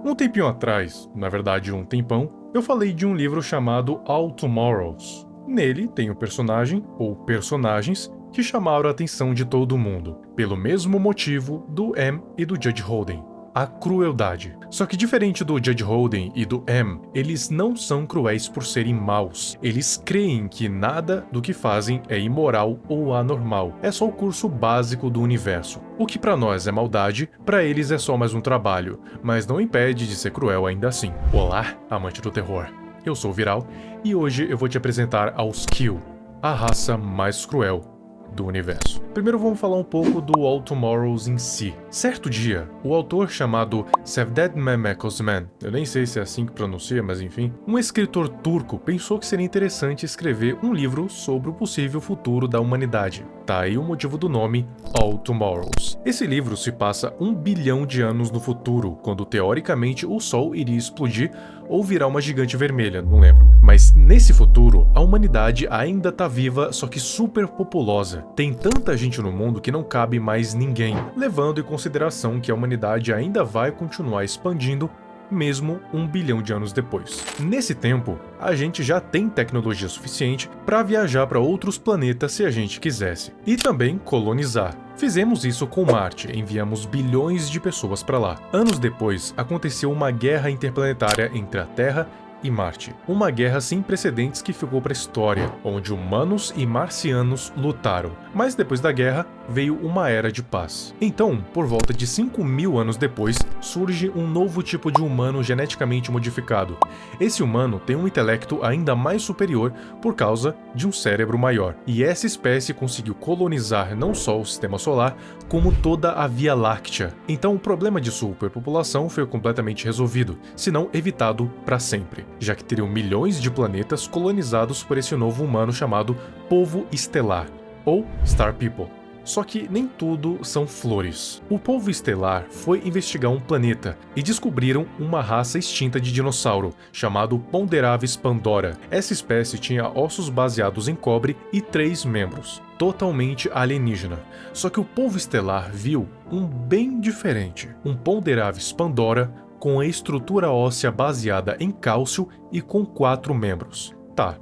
Um tempinho atrás, na verdade um tempão, eu falei de um livro chamado All Tomorrows. Nele tem um personagem, ou personagens, que chamaram a atenção de todo mundo, pelo mesmo motivo do M e do Judge Holden: a crueldade. Só que diferente do Judge Holden e do M, eles não são cruéis por serem maus. Eles creem que nada do que fazem é imoral ou anormal. É só o curso básico do universo. O que pra nós é maldade, pra eles é só mais um trabalho, mas não impede de ser cruel ainda assim. Olá, amante do terror. Eu sou o Viral e hoje eu vou te apresentar aos Kill, a raça mais cruel do universo. Primeiro vamos falar um pouco do All Tomorrows em si. Certo dia, o autor chamado Cevdet Mehmet Osman, eu nem sei se é assim que pronuncia, mas enfim, um escritor turco pensou que seria interessante escrever um livro sobre o possível futuro da humanidade. Tá aí o motivo do nome All Tomorrows. Esse livro se passa 1 bilhão de anos no futuro, quando teoricamente o Sol iria explodir ou virar uma gigante vermelha, não lembro. Mas nesse futuro, a humanidade ainda tá viva, só que super populosa. Tem tanta gente no mundo que não cabe mais ninguém, levando em consideração que a humanidade ainda vai continuar expandindo mesmo 1 bilhão de anos depois. Nesse tempo, a gente já tem tecnologia suficiente para viajar para outros planetas se a gente quisesse, e também colonizar. Fizemos isso com Marte, enviamos bilhões de pessoas para lá. Anos depois, aconteceu uma guerra interplanetária entre a Terra e Marte. Uma guerra sem precedentes que ficou para a história, onde humanos e marcianos lutaram. Mas depois da guerra, veio uma era de paz. Então, por volta de 5.000 anos depois, surge um novo tipo de humano geneticamente modificado. Esse humano tem um intelecto ainda mais superior por causa de um cérebro maior. E essa espécie conseguiu colonizar não só o sistema solar, como toda a Via Láctea. Então o problema de superpopulação foi completamente resolvido, se não evitado para sempre, já que teriam milhões de planetas colonizados por esse novo humano chamado Povo Estelar, ou Star People. Só que nem tudo são flores. O povo estelar foi investigar um planeta e descobriram uma raça extinta de dinossauro, chamado Ponderavis pandora. Essa espécie tinha ossos baseados em cobre e 3 membros, totalmente alienígena. Só que o povo estelar viu um bem diferente, um Ponderavis pandora com a estrutura óssea baseada em cálcio e com 4 membros. Tá.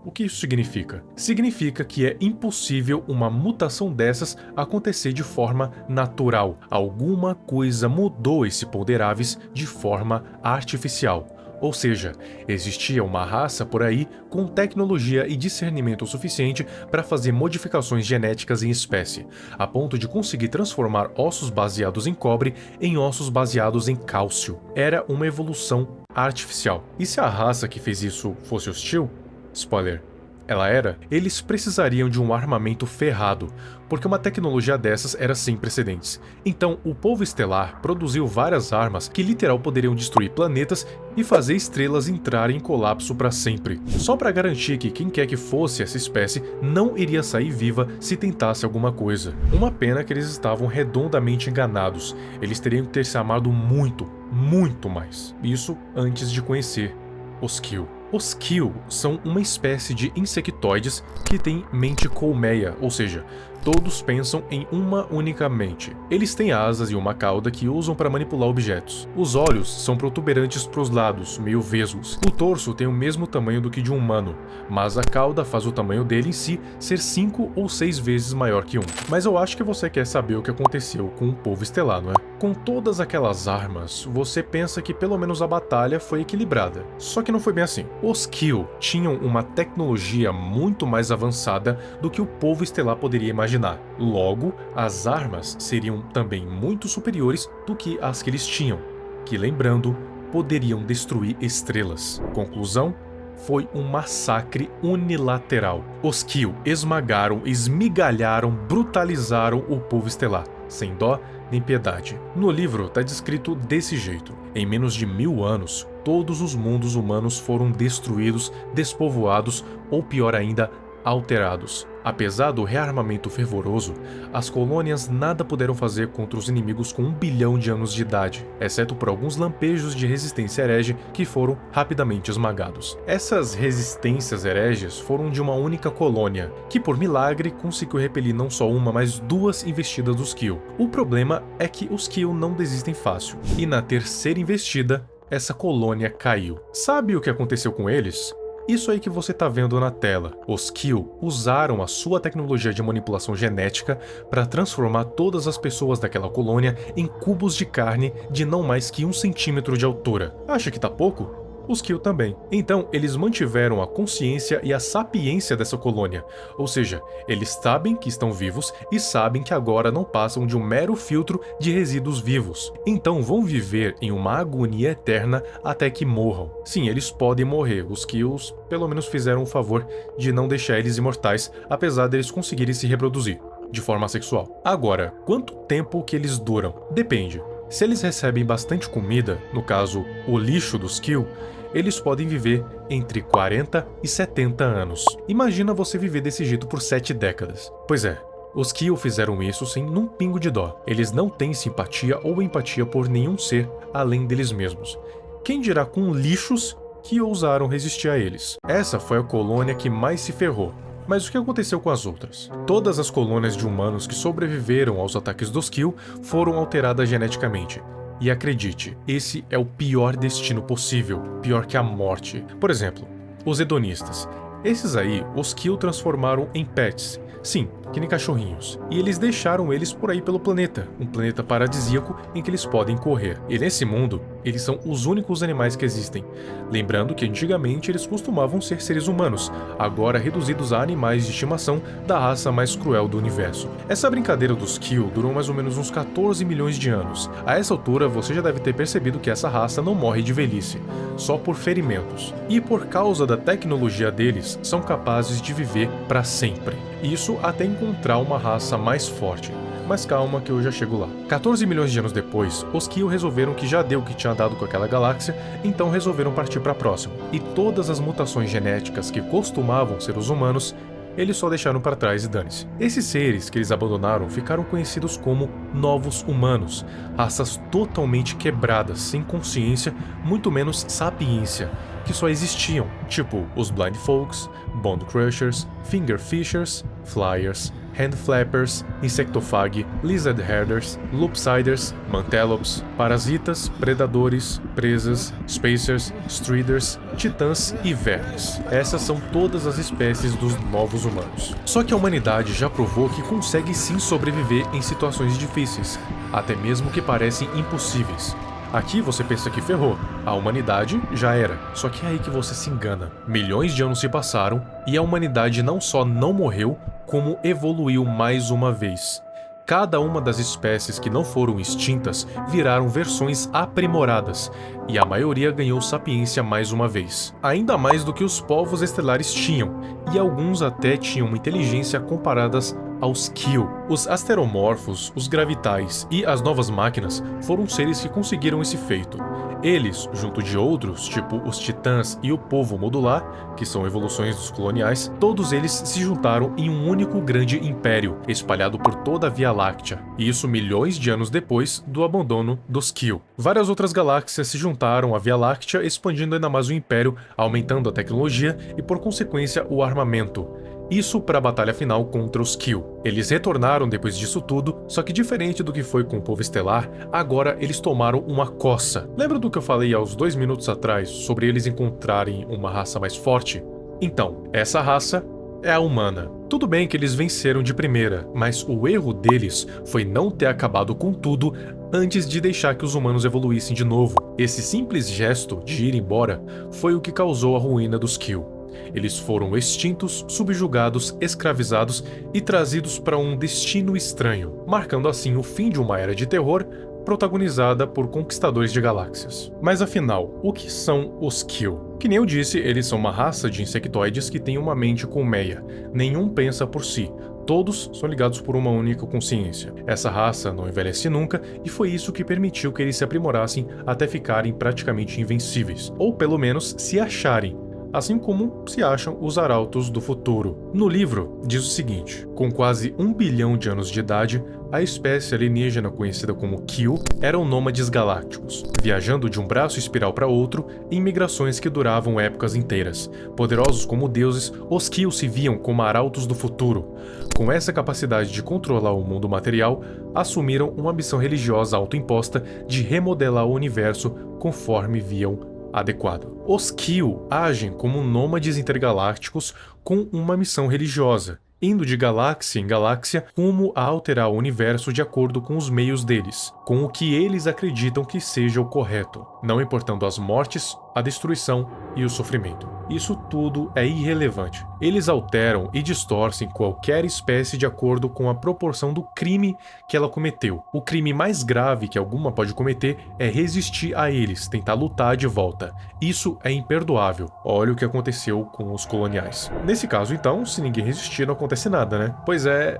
O que isso significa? Significa que é impossível uma mutação dessas acontecer de forma natural. Alguma coisa mudou esse Ponderavis de forma artificial. Ou seja, existia uma raça por aí com tecnologia e discernimento suficiente para fazer modificações genéticas em espécie, a ponto de conseguir transformar ossos baseados em cobre em ossos baseados em cálcio. Era uma evolução artificial. E se a raça que fez isso fosse hostil? Spoiler, ela era, eles precisariam de um armamento ferrado, porque uma tecnologia dessas era sem precedentes. Então, o povo estelar produziu várias armas que literal poderiam destruir planetas e fazer estrelas entrarem em colapso para sempre, só para garantir que quem quer que fosse essa espécie não iria sair viva se tentasse alguma coisa. Uma pena que eles estavam redondamente enganados, eles teriam que ter se amado muito, muito mais. Isso antes de conhecer os Kill. Os Kill são uma espécie de insectoides que tem mente colmeia, ou seja, todos pensam em uma única mente. Eles têm asas e uma cauda que usam para manipular objetos. Os olhos são protuberantes para os lados, meio vesgos. O torso tem o mesmo tamanho do que de um humano, mas a cauda faz o tamanho dele em si ser 5 ou 6 vezes maior que um. Mas eu acho que você quer saber o que aconteceu com o povo estelar, não é? Com todas aquelas armas, você pensa que pelo menos a batalha foi equilibrada. Só que não foi bem assim. Os Kill tinham uma tecnologia muito mais avançada do que o povo estelar poderia imaginar. Logo, as armas seriam também muito superiores do que as que eles tinham, que, lembrando, poderiam destruir estrelas. Conclusão? Foi um massacre unilateral. Os Kill esmagaram, esmigalharam, brutalizaram o povo estelar, sem dó nem piedade. No livro está descrito desse jeito. Em menos de 1000 anos, todos os mundos humanos foram destruídos, despovoados ou, pior ainda, alterados. Apesar do rearmamento fervoroso, as colônias nada puderam fazer contra os inimigos com 1 bilhão de anos de idade, exceto por alguns lampejos de resistência herege que foram rapidamente esmagados. Essas resistências hereges foram de uma única colônia, que por milagre conseguiu repelir não só uma, mas 2 investidas dos Skill. O problema é que os Skill não desistem fácil, e na terceira investida, essa colônia caiu. Sabe o que aconteceu com eles? Isso aí que você tá vendo na tela. Os Skill usaram a sua tecnologia de manipulação genética para transformar todas as pessoas daquela colônia em cubos de carne de não mais que 1 centímetro de altura. Acha que tá pouco? Os Skill também. Então, eles mantiveram a consciência e a sapiência dessa colônia, ou seja, eles sabem que estão vivos e sabem que agora não passam de um mero filtro de resíduos vivos. Então vão viver em uma agonia eterna até que morram. Sim, eles podem morrer, os Skills pelo menos fizeram o favor de não deixar eles imortais, apesar deles conseguirem se reproduzir de forma sexual. Agora, quanto tempo que eles duram? Depende. Se eles recebem bastante comida, no caso, o lixo do Skill, eles podem viver entre 40 e 70 anos. Imagina você viver desse jeito por 7 décadas. Pois é, os Skill fizeram isso sem um pingo de dó. Eles não têm simpatia ou empatia por nenhum ser além deles mesmos. Quem dirá com lixos que ousaram resistir a eles? Essa foi a colônia que mais se ferrou. Mas o que aconteceu com as outras? Todas as colônias de humanos que sobreviveram aos ataques dos Skill foram alteradas geneticamente. E acredite, esse é o pior destino possível, pior que a morte. Por exemplo, os hedonistas. Esses aí, os Skill transformaram em pets. Sim, que nem cachorrinhos. E eles deixaram eles por aí pelo planeta, um planeta paradisíaco em que eles podem correr. E nesse mundo, eles são os únicos animais que existem. Lembrando que antigamente eles costumavam ser seres humanos, agora reduzidos a animais de estimação da raça mais cruel do universo. Essa brincadeira dos Skill durou mais ou menos uns 14 milhões de anos. A essa altura, você já deve ter percebido que essa raça não morre de velhice, só por ferimentos. E por causa da tecnologia deles, são capazes de viver para sempre. Isso até encontrar uma raça mais forte. Mas calma que eu já chego lá. 14 milhões de anos depois, os Skill resolveram que já deu o que tinha dado com aquela galáxia, então resolveram partir para a próxima. E todas as mutações genéticas que costumavam ser os humanos, eles só deixaram para trás e dane-se. Esses seres que eles abandonaram ficaram conhecidos como Novos Humanos, raças totalmente quebradas, sem consciência, muito menos sapiência, que só existiam, tipo os Blind Folks, Bone Crushers, Finger Fishers, Flyers, Hand Flappers, Insectophagi, Lizard Herders, Loopsiders, Mantelops, Parasitas, Predadores, Presas, Spacers, Striders, Titãs e Vermes. Essas são todas as espécies dos Novos Humanos. Só que a humanidade já provou que consegue sim sobreviver em situações difíceis, até mesmo que parecem impossíveis. Aqui você pensa que ferrou, a humanidade já era. Só que é aí que você se engana. Milhões de anos se passaram e a humanidade não só não morreu, como evoluiu mais uma vez. Cada uma das espécies que não foram extintas viraram versões aprimoradas, e a maioria ganhou sapiência mais uma vez. Ainda mais do que os povos estelares tinham, e alguns até tinham uma inteligência comparadas aos Skill. Os asteromorfos, os gravitais e as novas máquinas foram seres que conseguiram esse feito. Eles, junto de outros, tipo os titãs e o povo modular, que são evoluções dos coloniais, todos eles se juntaram em um único grande império, espalhado por toda a Via Láctea, e isso milhões de anos depois do abandono dos Skill. Várias outras galáxias se juntaram à Via Láctea, expandindo ainda mais o império, aumentando a tecnologia e, por consequência, o armamento. Isso para a batalha final contra os Skill. Eles retornaram depois disso tudo, só que diferente do que foi com o povo estelar, agora eles tomaram uma coça. Lembra do que eu falei há uns 2 minutos atrás sobre eles encontrarem uma raça mais forte? Então, essa raça é a humana. Tudo bem que eles venceram de primeira, mas o erro deles foi não ter acabado com tudo antes de deixar que os humanos evoluíssem de novo. Esse simples gesto de ir embora foi o que causou a ruína dos Skill. Eles foram extintos, subjugados, escravizados e trazidos para um destino estranho, marcando assim o fim de uma era de terror protagonizada por conquistadores de galáxias. Mas afinal, o que são os Skill? Que nem eu disse, eles são uma raça de insectoides que tem uma mente colmeia. Nenhum pensa por si. Todos são ligados por uma única consciência. Essa raça não envelhece nunca e foi isso que permitiu que eles se aprimorassem até ficarem praticamente invencíveis, ou pelo menos se acharem. assim como se acham os arautos do futuro. No livro, diz o seguinte: com quase 1 bilhão de anos de idade, a espécie alienígena conhecida como Kill eram nômades galácticos, viajando de um braço espiral para outro em migrações que duravam épocas inteiras. Poderosos como deuses, os Kill se viam como arautos do futuro. Com essa capacidade de controlar o mundo material, assumiram uma missão religiosa autoimposta de remodelar o universo conforme viam adequado. Os Kill agem como nômades intergalácticos com uma missão religiosa, indo de galáxia em galáxia rumo a alterar o universo de acordo com os meios deles, com o que eles acreditam que seja o correto, não importando as mortes, a destruição e o sofrimento. Isso tudo é irrelevante. Eles alteram e distorcem qualquer espécie de acordo com a proporção do crime que ela cometeu. O crime mais grave que alguma pode cometer é resistir a eles, tentar lutar de volta. Isso é imperdoável. Olha o que aconteceu com os coloniais. Nesse caso, então, se ninguém resistir, não acontece nada, né? Pois é,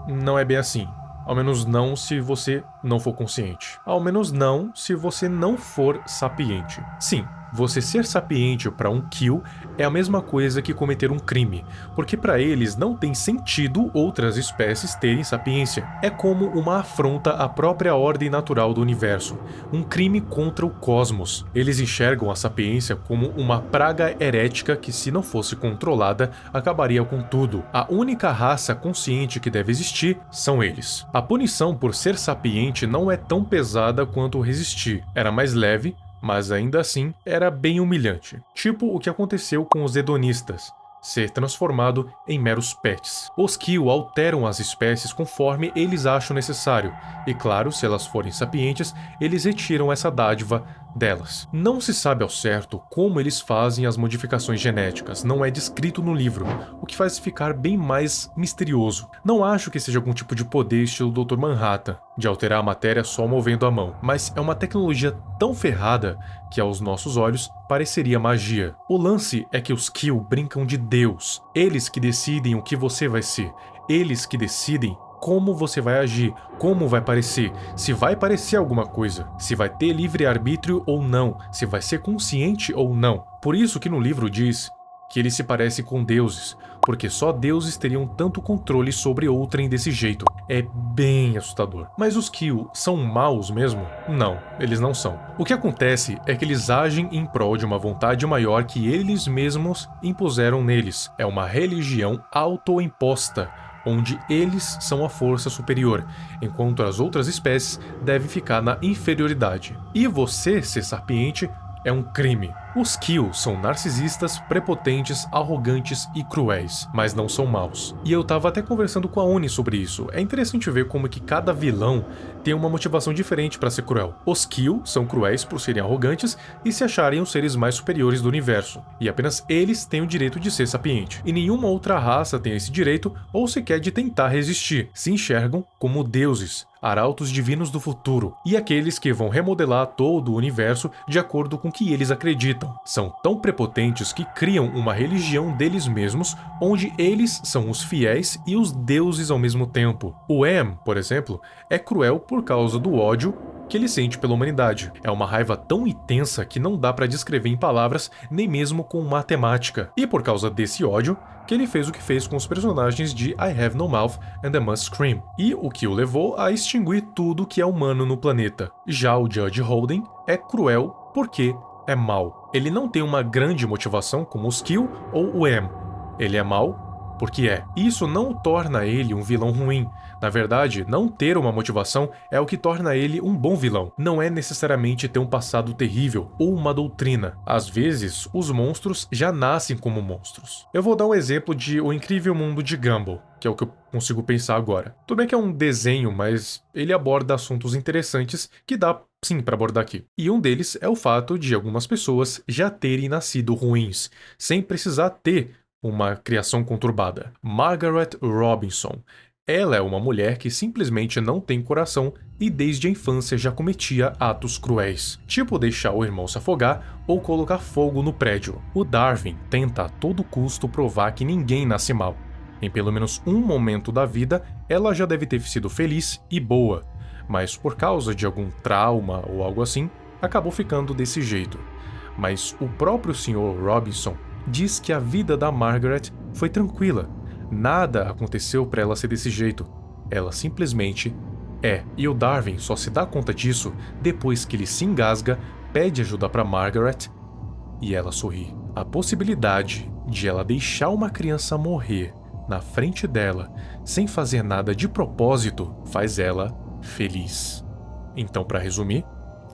não é bem assim. Ao menos não se você não for consciente. Ao menos não se você não for sapiente. Sim, você ser sapiente para um Kill é a mesma coisa que cometer um crime, porque para eles não tem sentido outras espécies terem sapiência. É como uma afronta à própria ordem natural do universo, um crime contra o cosmos. Eles enxergam a sapiência como uma praga herética que, se não fosse controlada, acabaria com tudo. A única raça consciente que deve existir são eles. A punição por ser sapiente não é tão pesada quanto resistir. Era mais leve, mas ainda assim era bem humilhante. Tipo o que aconteceu com os hedonistas, ser transformado em meros pets. Os Kill alteram as espécies conforme eles acham necessário, e claro, se elas forem sapientes, eles retiram essa dádiva delas. Não se sabe ao certo como eles fazem as modificações genéticas, não é descrito no livro, o que faz ficar bem mais misterioso. Não acho que seja algum tipo de poder estilo Dr. Manhattan, de alterar a matéria só movendo a mão, mas é uma tecnologia tão ferrada que aos nossos olhos pareceria magia. O lance é que os Kill brincam de Deus, eles que decidem o que você vai ser, eles que decidem como você vai agir, como vai parecer, se vai parecer alguma coisa, se vai ter livre-arbítrio ou não, se vai ser consciente ou não. Por isso que no livro diz que eles se parecem com deuses, porque só deuses teriam tanto controle sobre outrem desse jeito. É bem assustador. Mas os Kill são maus mesmo? Não, eles não são. O que acontece é que eles agem em prol de uma vontade maior que eles mesmos impuseram neles. É uma religião autoimposta, onde eles são a força superior, enquanto as outras espécies devem ficar na inferioridade. E você ser sapiente é um crime. Os Kill são narcisistas, prepotentes, arrogantes e cruéis, mas não são maus. E eu tava até conversando com a Uni sobre isso. É interessante ver como que cada vilão tem uma motivação diferente para ser cruel. Os Kill são cruéis por serem arrogantes e se acharem os seres mais superiores do universo, e apenas eles têm o direito de ser sapiente. E nenhuma outra raça tem esse direito ou sequer de tentar resistir. Se enxergam como deuses, arautos divinos do futuro, e aqueles que vão remodelar todo o universo de acordo com o que eles acreditam. São tão prepotentes que criam uma religião deles mesmos, onde eles são os fiéis e os deuses ao mesmo tempo. O Em, por exemplo, é cruel por causa do ódio que ele sente pela humanidade. É uma raiva tão intensa que não dá para descrever em palavras, nem mesmo com matemática. E por causa desse ódio, que ele fez o que fez com os personagens de I Have No Mouth and I Must Scream, e o que o levou a extinguir tudo que é humano no planeta. Já o Judge Holden é cruel porque é mau. Ele não tem uma grande motivação como os Kill ou o Em. Ele é mau porque é. Isso não o torna ele um vilão ruim. Na verdade, não ter uma motivação é o que torna ele um bom vilão. Não é necessariamente ter um passado terrível ou uma doutrina. Às vezes, os monstros já nascem como monstros. Eu vou dar um exemplo de O Incrível Mundo de Gumball, que é o que eu consigo pensar agora. Tudo bem que é um desenho, mas ele aborda assuntos interessantes que dá sim para abordar aqui. E um deles é o fato de algumas pessoas já terem nascido ruins, sem precisar ter uma criação conturbada. Margaret Robinson. Ela é uma mulher que simplesmente não tem coração e desde a infância já cometia atos cruéis, tipo deixar o irmão se afogar ou colocar fogo no prédio. O Darwin tenta a todo custo provar que ninguém nasce mal. Em pelo menos um momento da vida, ela já deve ter sido feliz e boa, mas por causa de algum trauma ou algo assim, acabou ficando desse jeito. Mas o próprio Sr. Robinson diz que a vida da Margaret foi tranquila. Nada aconteceu para ela ser desse jeito. Ela simplesmente é. E o Darwin só se dá conta disso depois que ele se engasga, pede ajuda para Margaret e ela sorri. A possibilidade de ela deixar uma criança morrer na frente dela sem fazer nada de propósito faz ela feliz. Então, para resumir,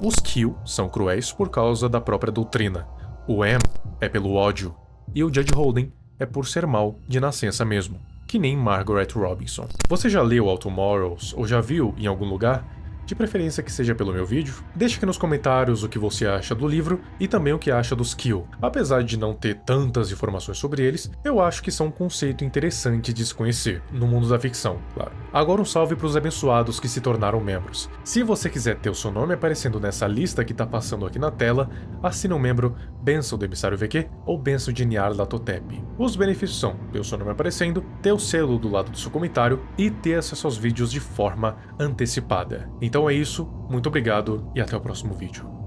os Q são cruéis por causa da própria doutrina, o M é pelo ódio e o Judge Holden é por ser mal de nascença mesmo, que nem Margaret Robinson. Você já leu All Tomorrows ou já viu em algum lugar? De preferência que seja pelo meu vídeo. Deixe aqui nos comentários o que você acha do livro e também o que acha dos Q. Apesar de não ter tantas informações sobre eles, eu acho que são um conceito interessante de se conhecer, no mundo da ficção, claro. Agora um salve para os abençoados que se tornaram membros. Se você quiser ter o seu nome aparecendo nessa lista que tá passando aqui na tela, assine um membro Bênção do Emissário VQ ou Bênção de Nyarlathotep. Os benefícios são ter o seu nome aparecendo, ter o selo do lado do seu comentário e ter acesso aos vídeos de forma antecipada. Então é isso, muito obrigado e até o próximo vídeo.